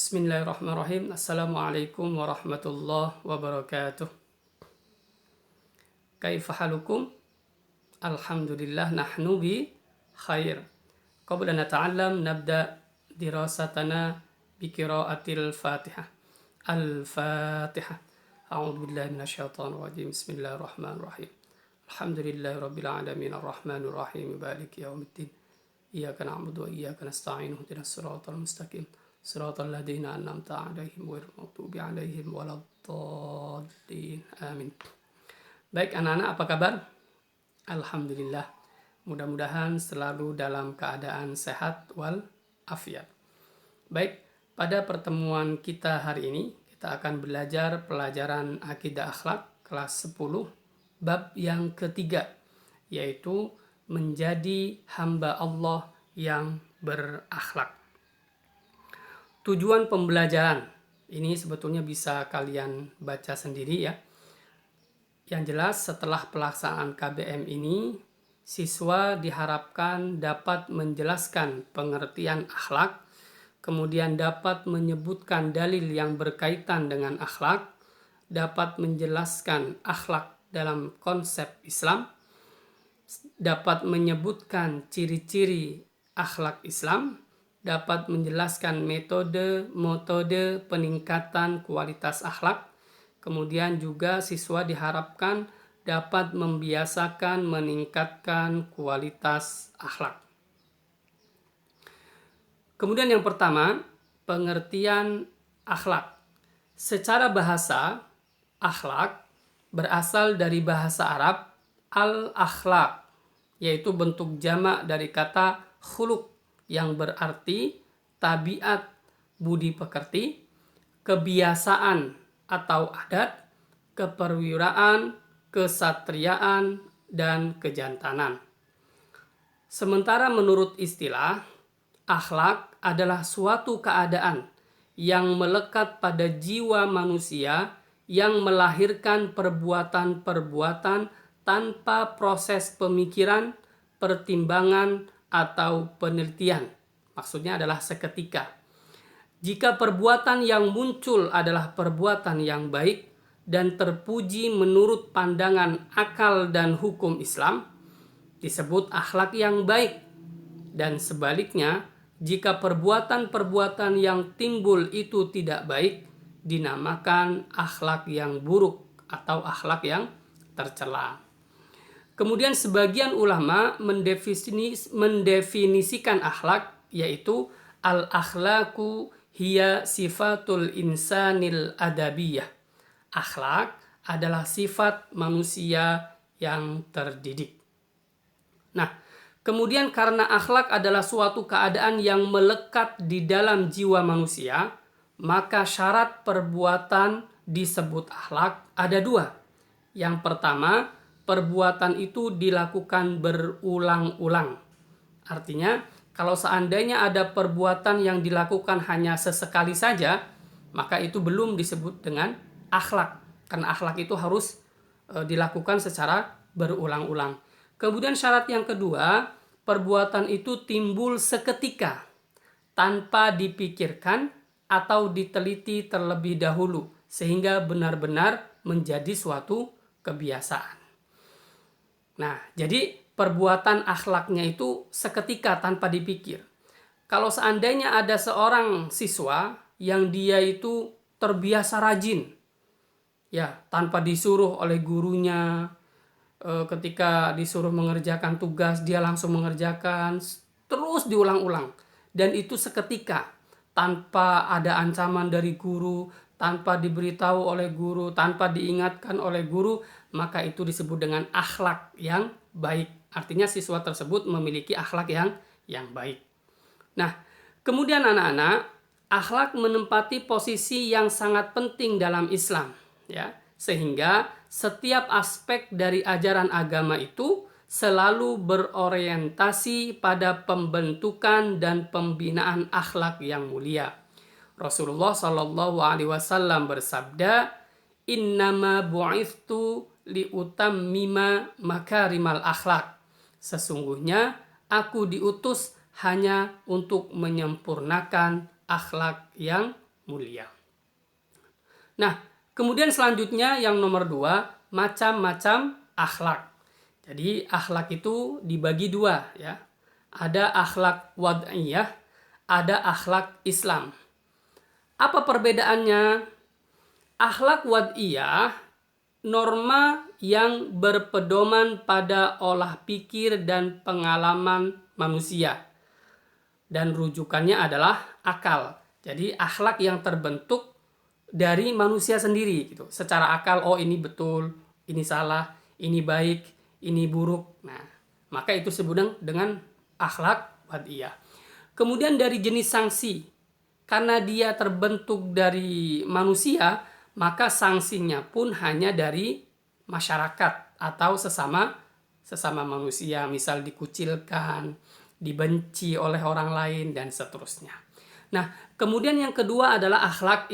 Bismillahirrahmanirrahim. Assalamualaikum warahmatullahi wabarakatuh. Kaifa halukum? Alhamdulillah nahnu bi khair. Qabla nata'allam nabda dirasatana bi qiraatil Fatihah. Al-Fatihah. A'udzu billahi minasyaitonir rajim. Bismillahirrahmanirrahim. Alhamdulillahi rabbil alamin arrahmanir rahim maliki yaumiddin. Iyyaka na'budu wa iyyaka nasta'in ihdinas siratal mustaqim. Siratal ladzina an'amta 'alaihim ghairil maghdubi 'alaihim waladdallin. Amin. Baik anak-anak, apa kabar? Alhamdulillah. Mudah-mudahan selalu dalam keadaan sehat wal afiat. Baik, pada pertemuan kita hari ini kita akan belajar pelajaran akidah akhlak kelas 10 bab yang ketiga, yaitu menjadi hamba Allah yang berakhlak. Tujuan pembelajaran ini sebetulnya bisa kalian baca sendiri ya. Yang jelas setelah pelaksanaan KBM ini, siswa diharapkan dapat menjelaskan pengertian akhlak, kemudian dapat menyebutkan dalil yang berkaitan dengan akhlak, dapat menjelaskan akhlak dalam konsep Islam, dapat menyebutkan ciri-ciri akhlak Islam, dapat menjelaskan metode peningkatan kualitas akhlak. Kemudian juga siswa diharapkan dapat membiasakan meningkatkan kualitas akhlak. Kemudian yang pertama, pengertian akhlak. Secara bahasa, akhlak berasal dari bahasa Arab al-akhlaq, yaitu bentuk jamak dari kata khuluq yang berarti tabiat, budi pekerti, kebiasaan atau adat, keperwiraan, kesatriaan, dan kejantanan. Sementara menurut istilah, akhlak adalah suatu keadaan yang melekat pada jiwa manusia yang melahirkan perbuatan-perbuatan tanpa proses pemikiran, pertimbangan, atau penelitian. Maksudnya adalah seketika. Jika perbuatan yang muncul adalah perbuatan yang baik dan terpuji menurut pandangan akal dan hukum Islam, disebut akhlak yang baik. Dan sebaliknya, jika perbuatan-perbuatan yang timbul itu tidak baik, dinamakan akhlak yang buruk atau akhlak yang tercela. Kemudian sebagian ulama mendefinisikan akhlak, yaitu al-akhlaku hiya sifatul insanil adabiyah. Akhlak adalah sifat manusia yang terdidik. Nah, kemudian karena akhlak adalah suatu keadaan yang melekat di dalam jiwa manusia, maka syarat perbuatan disebut akhlak ada dua. Yang pertama, perbuatan itu dilakukan berulang-ulang. Artinya, kalau seandainya ada perbuatan yang dilakukan hanya sesekali saja, maka itu belum disebut dengan akhlak. Karena akhlak itu harus dilakukan secara berulang-ulang. Kemudian syarat yang kedua, perbuatan itu timbul seketika, tanpa dipikirkan atau diteliti terlebih dahulu, sehingga benar-benar menjadi suatu kebiasaan. Nah, jadi perbuatan akhlaknya itu seketika tanpa dipikir. Kalau seandainya ada seorang siswa yang dia itu terbiasa rajin, ya tanpa disuruh oleh gurunya, ketika disuruh mengerjakan tugas dia langsung mengerjakan, terus diulang-ulang, dan itu seketika tanpa ada ancaman dari guru, tanpa diberitahu oleh guru, tanpa diingatkan oleh guru, maka itu disebut dengan akhlak yang baik. Artinya siswa tersebut memiliki akhlak yang baik. Nah, kemudian anak-anak, akhlak menempati posisi yang sangat penting dalam Islam, ya. Sehingga setiap aspek dari ajaran agama itu selalu berorientasi pada pembentukan dan pembinaan akhlak yang mulia. Rasulullah Shallallahu Alaihi Wasallam bersabda, "Innama bu'ithtu liutammima makarimal akhlak." Sesungguhnya aku diutus hanya untuk menyempurnakan akhlak yang mulia. Nah, kemudian selanjutnya yang nomor 2, macam-macam akhlak. Jadi akhlak itu dibagi 2 ya. Ada akhlak wad'iyah, ada akhlak Islam. Apa perbedaannya? Akhlak wad'iyah, norma yang berpedoman pada olah pikir dan pengalaman manusia. Dan rujukannya adalah akal. Jadi akhlak yang terbentuk dari manusia sendiri gitu. Secara akal, oh ini betul, ini salah, ini baik, ini buruk. Nah, maka itu disebut dengan akhlak wad'iyah. Kemudian dari jenis sanksi, karena dia terbentuk dari manusia, maka sanksinya pun hanya dari masyarakat atau sesama manusia, misal dikucilkan, dibenci oleh orang lain, dan seterusnya. Nah, kemudian yang kedua adalah akhlak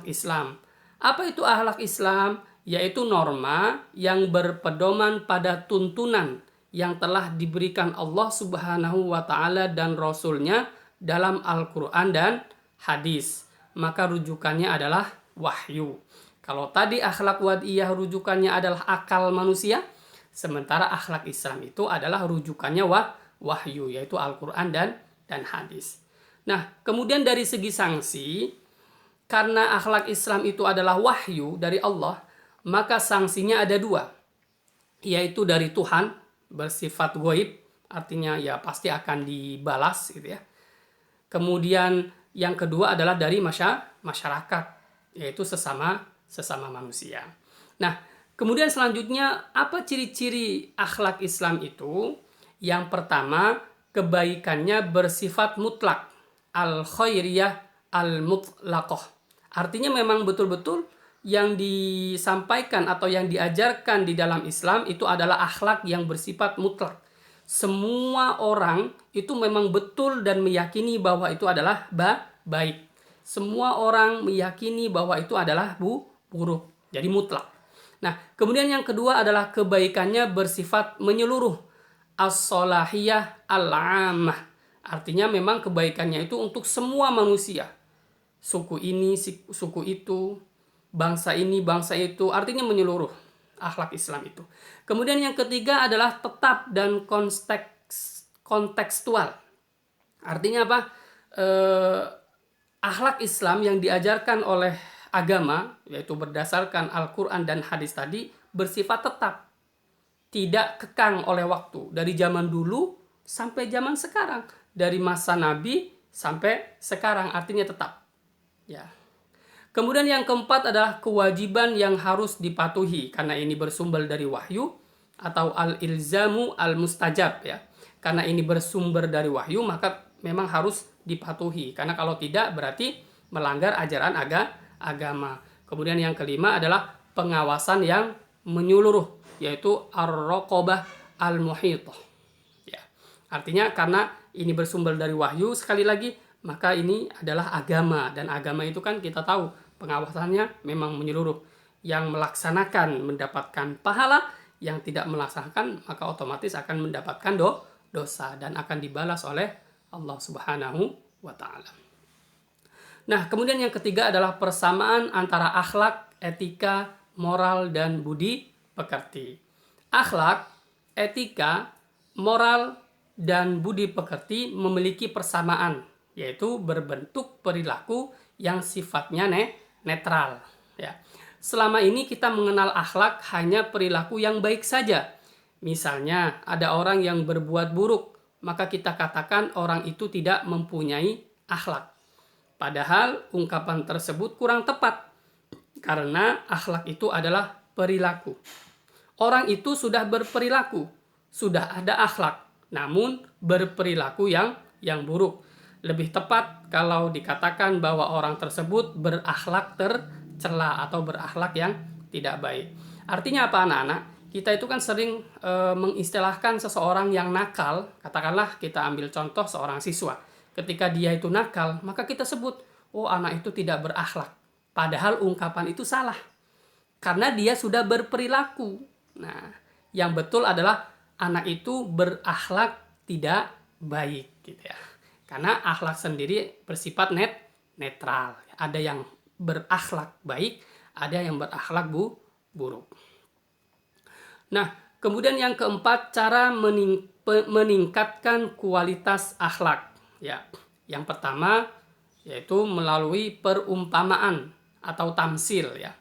Islam. Apa itu akhlak Islam? Yaitu norma yang berpedoman pada tuntunan yang telah diberikan Allah Subhanahu wa Ta'ala dan Rasul-Nya dalam Al-Quran dan hadis. Maka rujukannya adalah wahyu. Kalau tadi akhlak wad'iyah rujukannya adalah akal manusia, sementara akhlak Islam itu adalah rujukannya wahyu, yaitu Al-Quran dan hadis. Nah, kemudian dari segi sanksi, karena akhlak Islam itu adalah wahyu dari Allah, maka sanksinya ada 2, yaitu dari Tuhan, bersifat ghaib, artinya ya pasti akan dibalas gitu ya. Kemudian yang kedua adalah dari masyarakat, yaitu sesama manusia. Nah, kemudian selanjutnya apa ciri-ciri akhlak Islam itu? Yang pertama, kebaikannya bersifat mutlak, al-khairiyah al-mutlaqah. Artinya memang betul-betul yang disampaikan atau yang diajarkan di dalam Islam itu adalah akhlak yang bersifat mutlak. Semua orang itu memang betul dan meyakini bahwa itu adalah baik. Semua orang meyakini bahwa itu adalah buruk. Jadi mutlak. Nah, kemudian yang kedua adalah kebaikannya bersifat menyeluruh. As-solahiyah al-ammah. Artinya memang kebaikannya itu untuk semua manusia. Suku ini, suku itu, bangsa ini, bangsa itu. Artinya menyeluruh akhlak Islam itu. Kemudian yang ketiga adalah tetap dan kontekstual. Artinya apa? Akhlak Islam yang diajarkan oleh agama, yaitu berdasarkan Al-Quran dan hadis tadi, bersifat tetap. Tidak kekang oleh waktu. Dari zaman dulu sampai zaman sekarang. Dari masa Nabi sampai sekarang. Artinya tetap. Ya. Kemudian yang keempat adalah kewajiban yang harus dipatuhi. Karena ini bersumber dari wahyu. Atau al-ilzamu al-mustajab. Ya. Karena ini bersumber dari wahyu, maka memang harus dipatuhi. Karena kalau tidak berarti melanggar ajaran agama. Kemudian yang kelima adalah pengawasan yang menyeluruh. Yaitu ar-raqabah al-muhithah. Ya. Artinya karena ini bersumber dari wahyu, sekali lagi, maka ini adalah agama. Dan agama itu kan kita tahu pengawasannya memang menyeluruh. Yang melaksanakan mendapatkan pahala, yang tidak melaksanakan maka otomatis akan mendapatkan dosa dan akan dibalas oleh Allah Subhanahu wa Ta'ala. Nah, kemudian yang ketiga adalah persamaan antara akhlak, etika, moral, dan budi pekerti. Akhlak, etika, moral, dan budi pekerti memiliki persamaan, yaitu berbentuk perilaku yang sifatnya netral. Ya. Selama ini kita mengenal akhlak hanya perilaku yang baik saja. Misalnya ada orang yang berbuat buruk, maka kita katakan orang itu tidak mempunyai akhlak. Padahal ungkapan tersebut kurang tepat, karena akhlak itu adalah perilaku. Orang itu sudah berperilaku, sudah ada akhlak, namun berperilaku yang buruk. Lebih tepat kalau dikatakan bahwa orang tersebut berakhlak tercela atau berakhlak yang tidak baik. Artinya apa anak-anak? Kita itu kan sering mengistilahkan seseorang yang nakal. Katakanlah kita ambil contoh seorang siswa. Ketika dia itu nakal, maka kita sebut, oh anak itu tidak berakhlak. Padahal ungkapan itu salah. Karena dia sudah berperilaku. Nah, yang betul adalah anak itu berakhlak tidak baik gitu ya. Karena akhlak sendiri bersifat netral. Ada yang berakhlak baik, ada yang berakhlak buruk. Nah, kemudian yang keempat, cara meningkatkan kualitas akhlak. Ya, yang pertama yaitu melalui perumpamaan atau tamsil. Ya,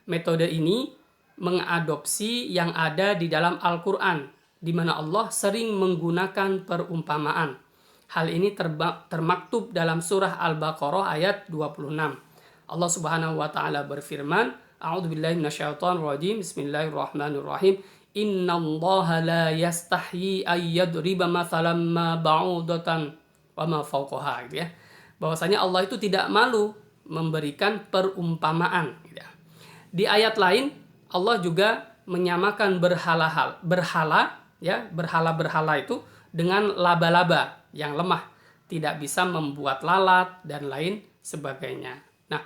metode ini mengadopsi yang ada di dalam Al-Quran, di mana Allah sering menggunakan perumpamaan. Hal ini termaktub dalam surah Al-Baqarah ayat 26. Allah Subhanahu wa taala berfirman, A'udzubillahi minasyaitonir rajim. Bismillahirrahmanirrahim. Innallaha la yastahyi ayyadriba mathalan ma ba'udatan wa ma fawqaha, gitu ya. Bahwasanya Allah itu tidak malu memberikan perumpamaan, gitu ya. Di ayat lain Allah juga menyamakan berhala itu dengan laba-laba yang lemah, tidak bisa membuat lalat dan lain sebagainya. Nah,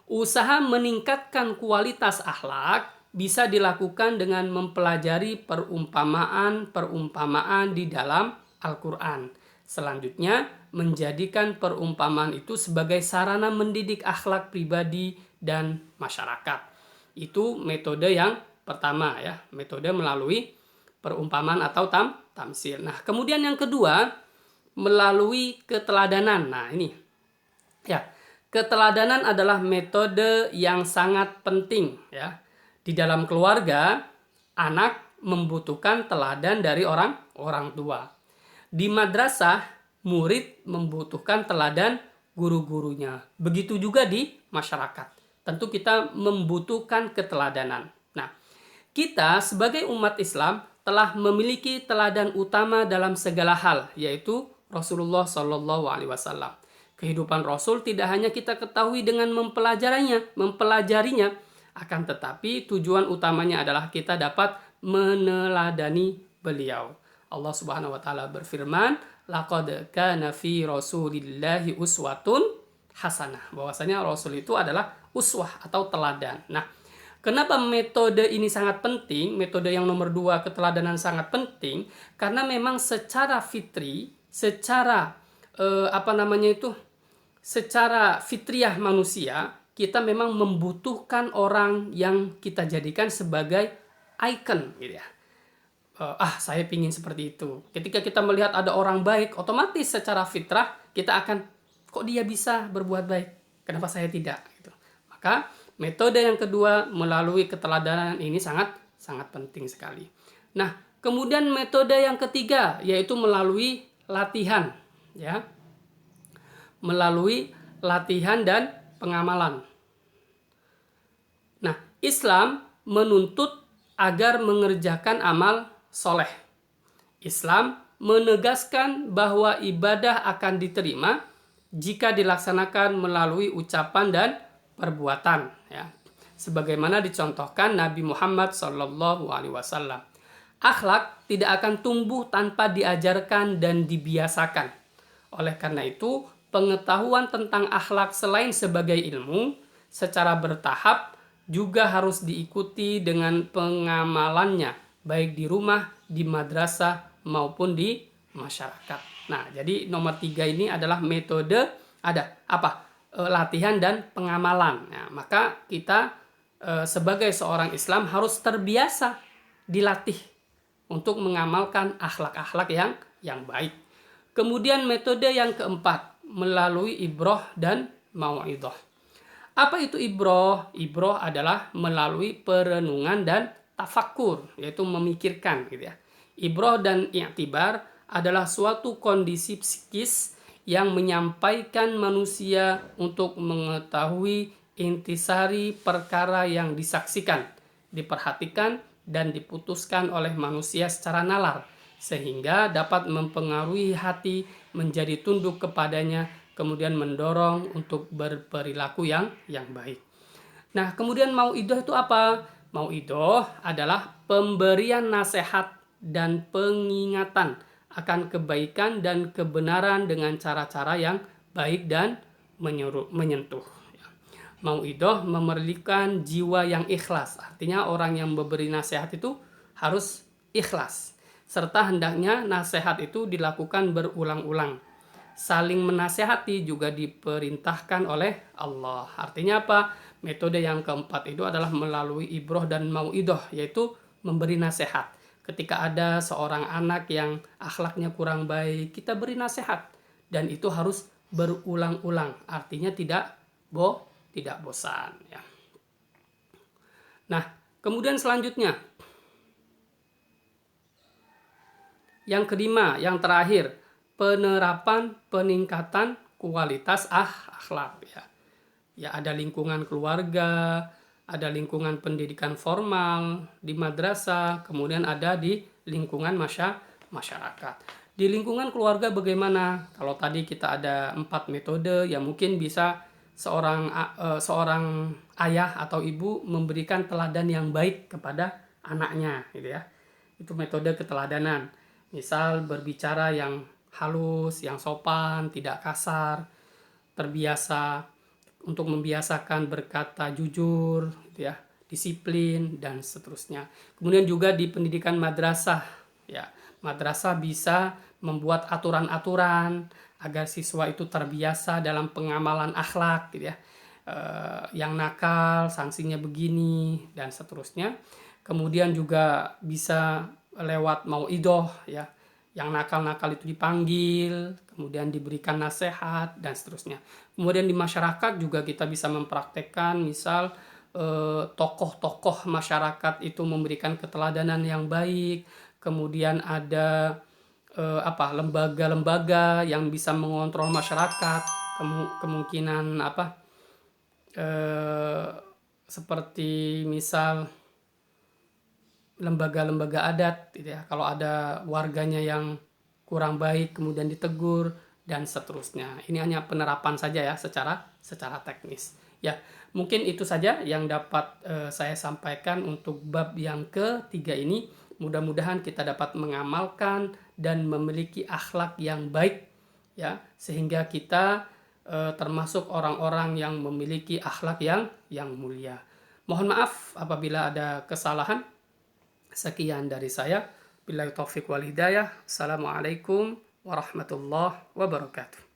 usaha meningkatkan kualitas akhlak bisa dilakukan dengan mempelajari perumpamaan di dalam Al-Quran. Selanjutnya, menjadikan perumpamaan itu sebagai sarana mendidik akhlak pribadi dan masyarakat. Itu metode yang pertama, ya, metode melalui perumpamaan atau tamsil. Nah, kemudian yang kedua, melalui keteladanan. Nah, ini ya, keteladanan adalah metode yang sangat penting, ya. Di dalam keluarga, anak membutuhkan teladan dari orang tua. Di madrasah, murid membutuhkan teladan guru-gurunya. Begitu juga di masyarakat. Tentu kita membutuhkan keteladanan. Nah, kita sebagai umat Islam telah memiliki teladan utama dalam segala hal, yaitu Rasulullah Shallallahu Alaihi Wasallam. Kehidupan Rasul tidak hanya kita ketahui dengan mempelajarinya, akan tetapi tujuan utamanya adalah kita dapat meneladani beliau. Allah Subhanahu Wa Taala berfirman, laqad kana fi Rasulillahi uswatun hasanah. Bahwasanya Rasul itu adalah uswah atau teladan. Nah, kenapa metode ini sangat penting? Metode yang nomor 2, keteladanan, sangat penting karena memang secara fitri, secara secara fitriah manusia, kita memang membutuhkan orang yang kita jadikan sebagai icon, gitu ya. Saya pingin seperti itu. Ketika kita melihat ada orang baik, otomatis secara fitrah kita akan, kok dia bisa berbuat baik, kenapa saya tidak, gitu. Maka metode yang kedua melalui keteladanan ini sangat penting sekali. Nah, kemudian metode yang ketiga yaitu melalui latihan, ya. Melalui latihan dan pengamalan. Nah, Islam menuntut agar mengerjakan amal soleh. Islam menegaskan bahwa ibadah akan diterima jika dilaksanakan melalui ucapan dan perbuatan, ya. Sebagaimana dicontohkan Nabi Muhammad Shallallahu Alaihi Wasallam. Akhlak tidak akan tumbuh tanpa diajarkan dan dibiasakan. Oleh karena itu, pengetahuan tentang akhlak selain sebagai ilmu, secara bertahap juga harus diikuti dengan pengamalannya, baik di rumah, di madrasah, maupun di masyarakat. Nah, jadi nomor 3 ini adalah metode latihan dan pengamalan. Nah, maka kita sebagai seorang Islam harus terbiasa dilatih untuk mengamalkan akhlak-akhlak yang baik. Kemudian metode yang keempat, melalui ibroh dan mau'idhah. Apa itu ibroh? Ibroh adalah melalui perenungan dan tafakkur, yaitu memikirkan, gitu ya. Ibroh dan i'tibar adalah suatu kondisi psikis yang menyampaikan manusia untuk mengetahui intisari perkara yang disaksikan, diperhatikan, dan diputuskan oleh manusia secara nalar, sehingga dapat mempengaruhi hati menjadi tunduk kepadanya, kemudian mendorong untuk berperilaku yang baik. Nah, kemudian mau'idhah itu apa? Mau'idhah adalah pemberian nasihat dan pengingatan akan kebaikan dan kebenaran dengan cara-cara yang baik dan menyentuh. Mau'idhah memerlukan jiwa yang ikhlas. Artinya orang yang memberi nasihat itu harus ikhlas. Serta hendaknya nasihat itu dilakukan berulang-ulang. saling menasehati juga diperintahkan oleh Allah. Artinya apa? Metode yang keempat itu adalah melalui ibroh dan mau'idoh, yaitu memberi nasihat. Ketika ada seorang anak yang akhlaknya kurang baik, kita beri nasihat. Dan itu harus berulang-ulang. Artinya tidak bosan. Ya. Nah, kemudian selanjutnya, yang kelima, yang terakhir, penerapan peningkatan kualitas akhlak. Ya, ada lingkungan keluarga, ada lingkungan pendidikan formal di madrasah, kemudian ada di lingkungan masyarakat. Di lingkungan keluarga bagaimana? Kalau tadi kita ada 4 metode, ya mungkin bisa seorang ayah atau ibu memberikan teladan yang baik kepada anaknya, gitu ya. Itu metode keteladanan. Misal berbicara yang halus, yang sopan, tidak kasar, terbiasa untuk membiasakan berkata jujur, gitu ya, disiplin dan seterusnya. Kemudian juga di pendidikan madrasah, ya, madrasah bisa membuat aturan-aturan agar siswa itu terbiasa dalam pengamalan akhlak, gitu ya. Yang nakal sanksinya begini dan seterusnya. Kemudian juga bisa lewat mau'idoh, ya, yang nakal-nakal itu dipanggil, kemudian diberikan nasihat dan seterusnya. Kemudian di masyarakat juga kita bisa mempraktekkan, misal tokoh-tokoh masyarakat itu memberikan keteladanan yang baik. Kemudian ada lembaga-lembaga yang bisa mengontrol masyarakat, kemungkinan seperti misal lembaga-lembaga adat, gitu ya. Kalau ada warganya yang kurang baik kemudian ditegur dan seterusnya. Ini hanya penerapan saja ya secara teknis. Ya, mungkin itu saja yang dapat saya sampaikan untuk bab yang ketiga ini. Mudah-mudahan kita dapat mengamalkan dan memiliki akhlak yang baik, ya, sehingga kita termasuk orang-orang yang memiliki akhlak yang mulia. Mohon maaf apabila ada kesalahan. Sekian dari saya. Billahi taufiq wal hidayah. Assalamualaikum warahmatullahi wabarakatuh.